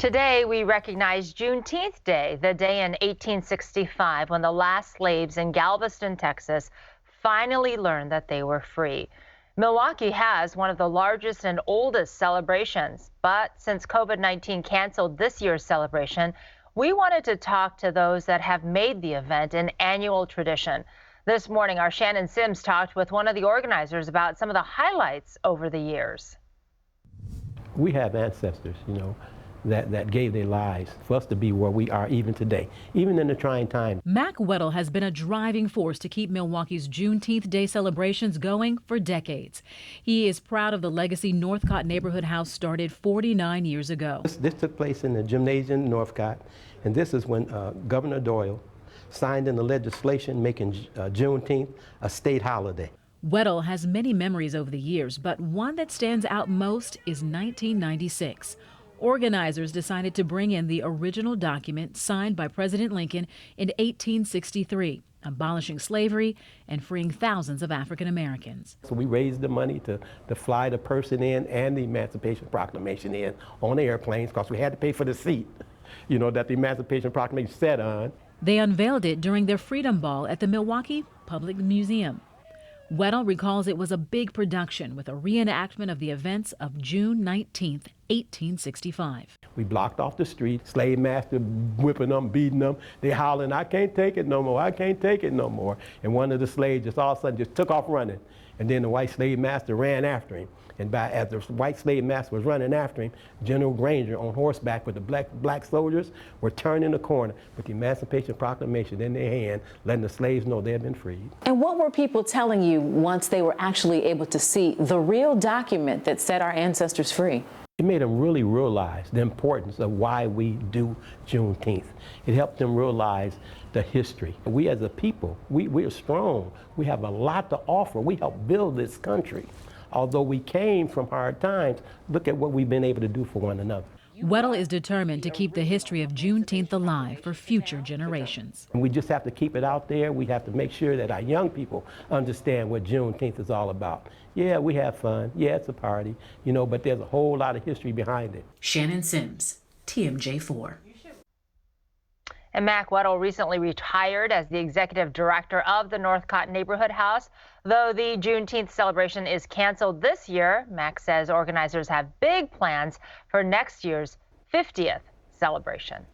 Today, we recognize Juneteenth Day, the day in 1865 when the last slaves in Galveston, Texas, finally learned that they were free. Milwaukee has one of the largest and oldest celebrations, but since COVID-19 canceled this year's celebration, we wanted to talk to those that have made the event an annual tradition. This morning, our Shannon Sims talked with one of the organizers about some of the highlights over the years. We have ancestors, that gave their lives for us to be where we are even today, even in the trying times. Weddell has been a driving force to keep Milwaukee's Juneteenth Day celebrations going for decades. He is proud of the legacy Northcott neighborhood house started 49 years ago. This took place in the gymnasium in Northcott, and this is when Governor Doyle signed in the legislation making Juneteenth a state holiday. Weddell has many memories over the years, but one that stands out most is 1996. Organizers decided to bring in the original document signed by President Lincoln in 1863, abolishing slavery and freeing thousands of African Americans. So we raised the money to fly the person in and the Emancipation Proclamation in on the airplanes because we had to pay for the seat, that the Emancipation Proclamation sat on. They unveiled it during their Freedom Ball at the Milwaukee Public Museum. Weddle recalls it was a big production with a reenactment of the events of June 19, 1865. We blocked off the street, slave master whipping them, beating them. They hollering, "I can't take it no more, I can't take it no more." And one of the slaves just all of a sudden just took off running. And then the white slave master ran after him. And as the white slave master was running after him, General Granger on horseback with the black soldiers were turning the corner with the Emancipation Proclamation in their hand, letting the slaves know they had been freed. And what were people telling you once they were actually able to see the real document that set our ancestors free? It made them really realize the importance of why we do Juneteenth. It helped them realize the history. We as a people, we're strong. We have a lot to offer. We helped build this country. Although we came from hard times, look at what we've been able to do for one another. Weddle is determined to keep the history of Juneteenth alive for future generations. And we just have to keep it out there. We have to make sure that our young people understand what Juneteenth is all about. Yeah, we have fun. Yeah, it's a party, but there's a whole lot of history behind it. Shannon Sims, TMJ4. And Mac Weddle recently retired as the executive director of the Northcott Neighborhood House. Though the Juneteenth celebration is canceled this year, Mac says organizers have big plans for next year's 50th celebration.